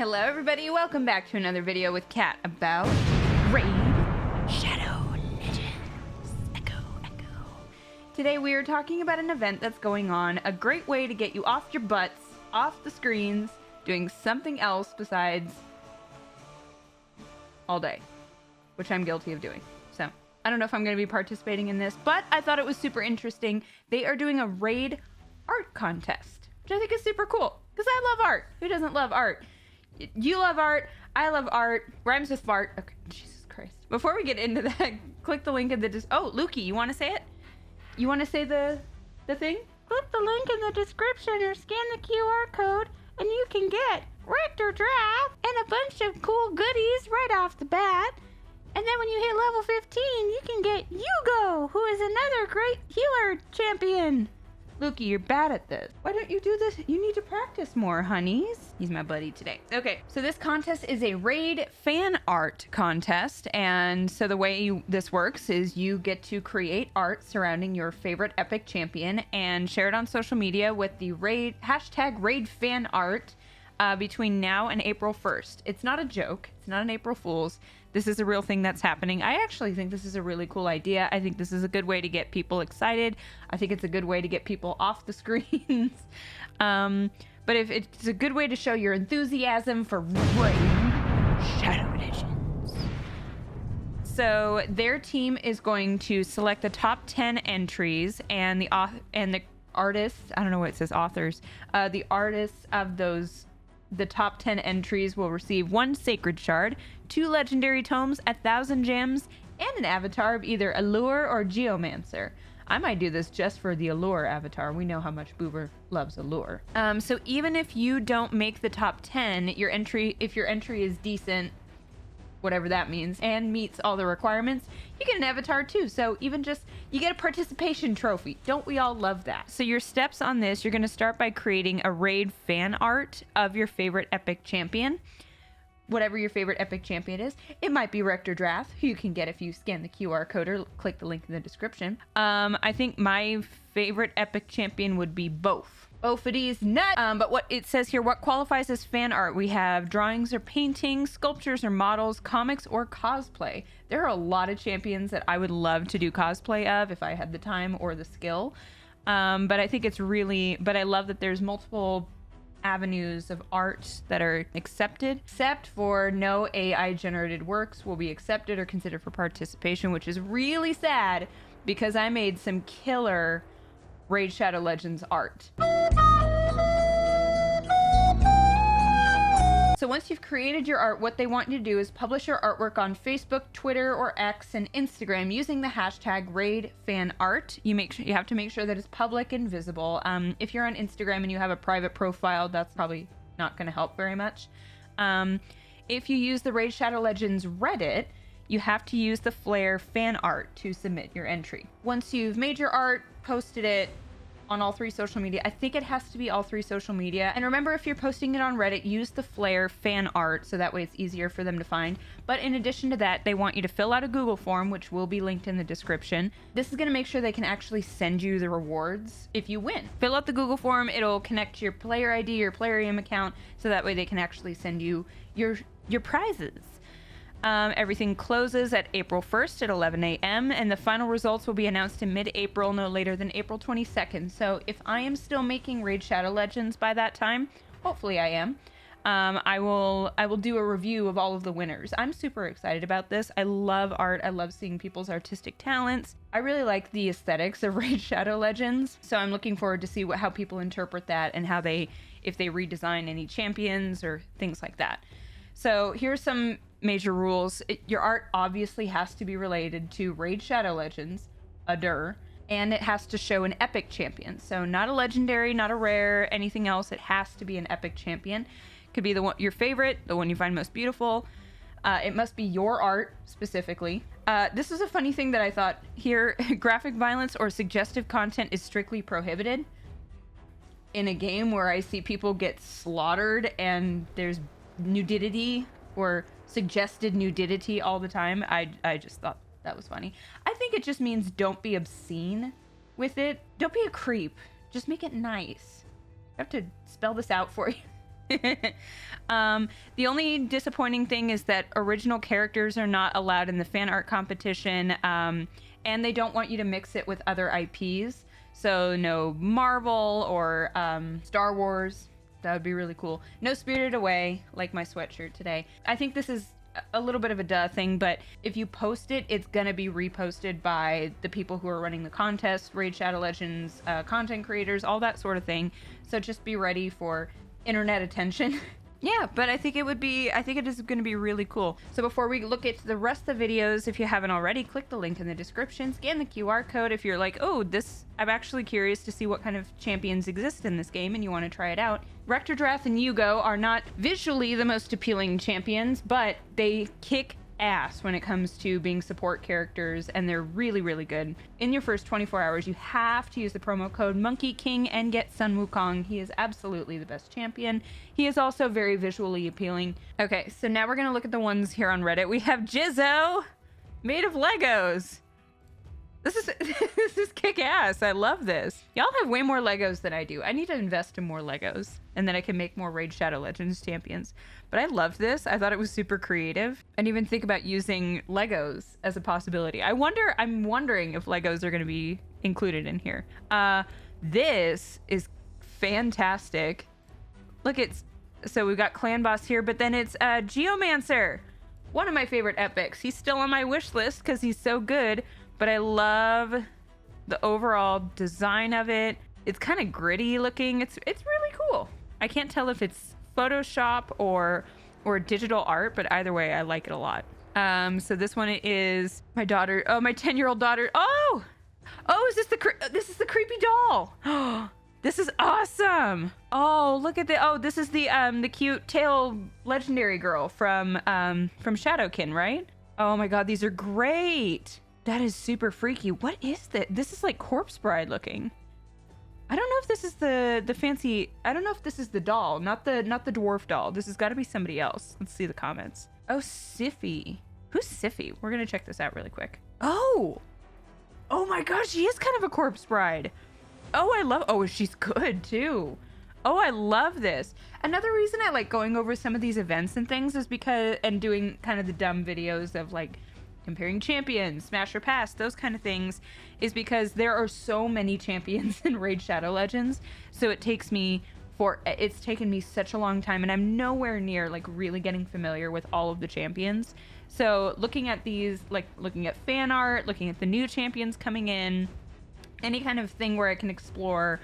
Hello everybody, welcome back to another video with Kat about Raid Shadow Legends. Echo. Today we are talking about an event that's going on, a great way to get you off your butts, off the screens, doing something else besides all day, which I'm guilty of doing. So, I don't know if I'm going to be participating in this, but I thought it was super interesting. They are doing a Raid art contest, which I think is super cool, because I love art. Who doesn't love art? You love art. I love art. Rhymes with fart. Okay, Jesus Christ. Before we get into that, click the link in the oh, Lukey, you want to say it? You want to say the thing? Click the link in the description or scan the QR code and you can get Rector Draft and a bunch of cool goodies right off the bat. And then when you hit level 15, you can get Hugo, who is another great healer champion. Lukey, you're bad at this. Why don't you do this? You need to practice more, honeys. He's my buddy today. Okay, so this contest is a Raid fan art contest. And so the way this works is you get to create art surrounding your favorite epic champion and share it on social media with the hashtag Raid fan art between now and April 1st. It's not a joke. It's not an April Fool's. This is a real thing that's happening. I actually think this is a really cool idea. I think this is a good way to get people excited. I think it's a good way to get people off the screens. But if it's a good way to show your enthusiasm for Raid Shadow Legends. So their team is going to select the top 10 entries and the artists, I don't know what it says, authors. The artists of the top 10 entries will receive 1 sacred shard, 2 legendary tomes, 1,000 gems, and an avatar of either Allure or Geomancer. I might do this just for the Allure avatar. We know how much Boober loves Allure. So even if you don't make the top 10, if your entry is decent, whatever that means, and meets all the requirements, you get an avatar too. So even just, you get a participation trophy. Don't we all love that? So your steps on this, you're going to start by creating a Raid fan art of your favorite epic champion. Whatever your favorite epic champion is. It might be Rector Draft, who you can get if you scan the QR code or click the link in the description. I think my favorite epic champion would be both. Bophades nut. But what it says here, what qualifies as fan art? We have drawings or paintings, sculptures or models, comics or cosplay. There are a lot of champions that I would love to do cosplay of if I had the time or the skill. But I think but I love that there's multiple avenues of art that are accepted, except for no AI generated works will be accepted or considered for participation, which is really sad because I made some killer Raid Shadow Legends art. So once you've created your art, what they want you to do is publish your artwork on Facebook, Twitter, or X, and Instagram using the hashtag RaidFanArt. You have to make sure that it's public and visible. If you're on Instagram and you have a private profile, that's probably not going to help very much. If you use the Raid Shadow Legends Reddit, you have to use the Flare fan art to submit your entry. Once you've made your art, posted it on all 3 social media. I think it has to be all 3 social media. And remember, if you're posting it on Reddit, use the Flare fan art so that way it's easier for them to find. But in addition to that, they want you to fill out a Google form, which will be linked in the description. This is going to make sure they can actually send you the rewards if you win. Fill out the Google form. It'll connect to your player ID, your Plarium account, so that way they can actually send you your prizes. Everything closes at April 1st at 11 a.m. and the final results will be announced in mid-April, no later than April 22nd. So if I am still making Raid Shadow Legends by that time, hopefully I am, I will do a review of all of the winners. I'm super excited about this. I love art. I love seeing people's artistic talents. I really like the aesthetics of Raid Shadow Legends. So I'm looking forward to see how people interpret that and if they redesign any champions or things like that. So here's some major rules. Your art obviously has to be related to Raid Shadow Legends, and it has to show an epic champion. So not a legendary, not a rare, anything else. It has to be an epic champion. Could be your favorite, the one you find most beautiful. It must be your art specifically. This is a funny thing that I thought here. Graphic violence or suggestive content is strictly prohibited. In a game where I see people get slaughtered and there's nudity or suggested nudity all the time, I just thought that was funny. I think it just means don't be obscene with it. Don't be a creep. Just make it nice. I have to spell this out for you. The only disappointing thing is that original characters are not allowed in the fan art competition, and they don't want you to mix it with other IPs. So no Marvel or Star Wars. That would be really cool. No Spirited Away, like my sweatshirt today. I think this is a little bit of a duh thing, but if you post it, it's gonna be reposted by the people who are running the contest, Raid Shadow Legends, content creators, all that sort of thing. So just be ready for internet attention. Yeah, but I think it is going to be really cool. So before we look at the rest of the videos, if you haven't already, click the link in the description, scan the QR code if you're like, oh, I'm actually curious to see what kind of champions exist in this game and you want to try it out. Rectordrath and Yugo are not visually the most appealing champions, but they kick ass when it comes to being support characters, and they're really, really good. In your first 24 hours, you have to use the promo code Monkey King and get Sun Wukong. He is absolutely the best champion. He is also very visually appealing. Okay, so now we're gonna look at the ones here on Reddit. We have Jizzo, made of Legos. This is kick-ass. I love this. Y'all have way more Legos than I do. I need to invest in more Legos, and then I can make more Raid Shadow Legends champions. But I love this. I thought it was super creative. And even think about using Legos as a possibility. I'm wondering if Legos are going to be included in here. This is fantastic. Look, so we've got Clan Boss here, but then it's Geomancer. One of my favorite epics. He's still on my wish list because he's so good. But I love the overall design of it. It's kind of gritty looking. It's really cool. I can't tell if it's Photoshop or digital art, but either way, I like it a lot. So this one is my daughter. Oh, my 10-year-old daughter. Oh, is this the creepy doll? Oh, this is awesome. Oh, look at this is the cute tail legendary girl from Shadowkin, right? Oh my God, these are great. That is super freaky. What is that? This is like Corpse Bride looking. I don't know if this is the fancy. I don't know if this is the doll, not the dwarf doll. This has got to be somebody else. Let's see the comments. Oh, Siffy. Who's Siffy? We're gonna check this out really quick. Oh my gosh, she is kind of a Corpse Bride. Oh, she's good too. Oh, I love this. Another reason I like going over some of these events and things is and doing kind of the dumb videos of like comparing champions, smash or pass, those kind of things, is because there are so many champions in Raid Shadow Legends. So it's taken me such a long time, and I'm nowhere near like really getting familiar with all of the champions. So looking at these, like looking at fan art, looking at the new champions coming in, any kind of thing where I can explore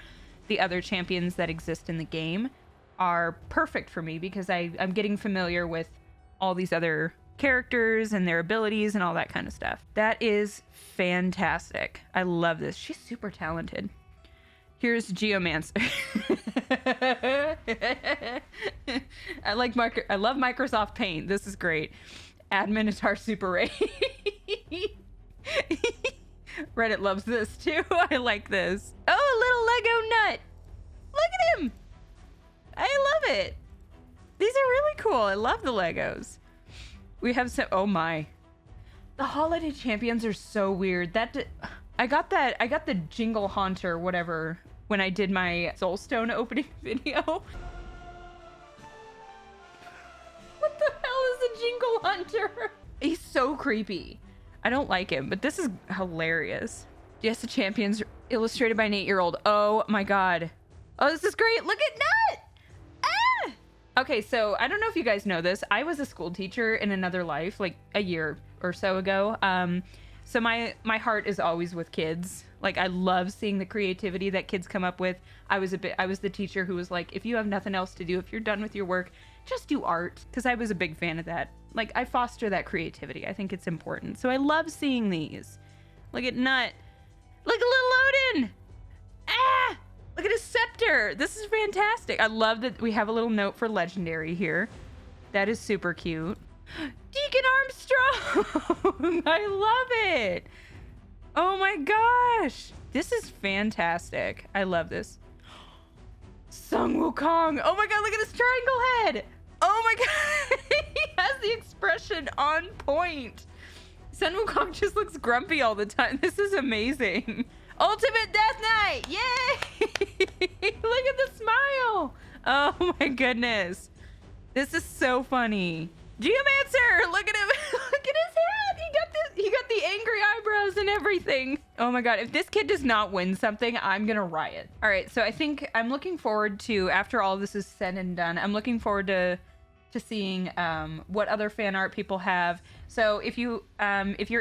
the other champions that exist in the game are perfect for me, because I'm getting familiar with all these other characters and their abilities and all that kind of stuff. That is fantastic. I love this. She's super talented. Here's Geomancer. I love Microsoft Paint. This is great. Adminitar Super Ray. Reddit loves this too. I like this. Oh, a little Lego nut. Look at him. I love it. These are really cool. I love the Legos. We have some. Oh my. The holiday champions are so weird. I got the Jingle Haunter, whatever, when I did my Soulstone opening video. What the hell is a Jingle Hunter? He's so creepy. I don't like him, but this is hilarious. Yes, the champions illustrated by an 8-year-old. Oh my God. Oh, this is great. Look at Nut. Ah! Okay, so I don't know if you guys know this. I was a school teacher in another life, like a year or so ago. So my heart is always with kids. Like, I love seeing the creativity that kids come up with. I was the teacher who was like, if you have nothing else to do, if you're done with your work, just do art. Because I was a big fan of that. Like, I foster that creativity. I think it's important. So I love seeing these. Look at Nut. Look at little Odin. Ah! Look at his scepter. This is fantastic. I love that we have a little note for Legendary here. That is super cute. Deacon Armstrong. I love it. Oh my gosh. This is fantastic. I love this. Sun Wukong. Oh my God, look at his triangle head. Oh my God. He has the expression on point. Sun Wukong just looks grumpy all the time. This is amazing. Ultimate Death Knight. Yay. Look at the smile. Oh my goodness. This is so funny. Geomancer! Look at him. Look at his head. He got the angry eyebrows and everything. Oh my god. If this kid does not win something, I'm gonna riot. All right, so I think I'm looking forward to, after all this is said and done, I'm looking forward to seeing what other fan art people have. So if you're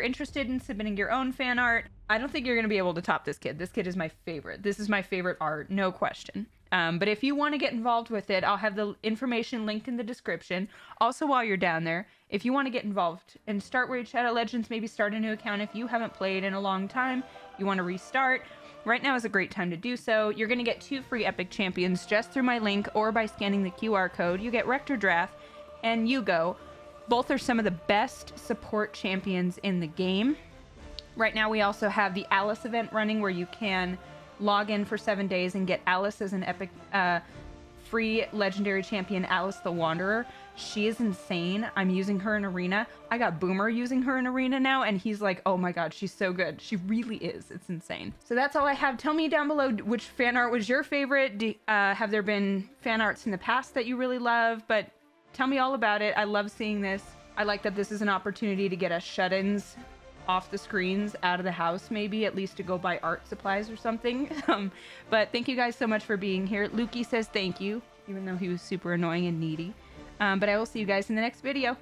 interested in submitting your own fan art, I don't think you're gonna be able to top this kid. This kid is my favorite. This is my favorite art, no question. But if you want to get involved with it, I'll have the information linked in the description. Also, while you're down there, if you want to get involved and start Raid Shadow Legends, maybe start a new account if you haven't played in a long time, you want to restart, right now is a great time to do so. You're going to get 2 free epic champions just through my link or by scanning the QR code. You get Rector Drath and Yugo. Both are some of the best support champions in the game. Right now, we also have the Alice event running where you can log in for 7 days and get Alice as an epic free legendary champion, Alice the Wanderer. She is insane. I'm using her in Arena. I got Boomer using her in Arena now, and he's like, oh my god, she's so good. She really is. It's insane. So that's all I have. Tell me down below which fan art was your favorite. Have there been fan arts in the past that you really love? But tell me all about it. I love seeing this. I like that this is an opportunity to get us shut-ins off the screens, out of the house, maybe at least to go buy art supplies or something. But thank you guys so much for being here. Lukey says thank you, even though he was super annoying and needy. But I will see you guys in the next video.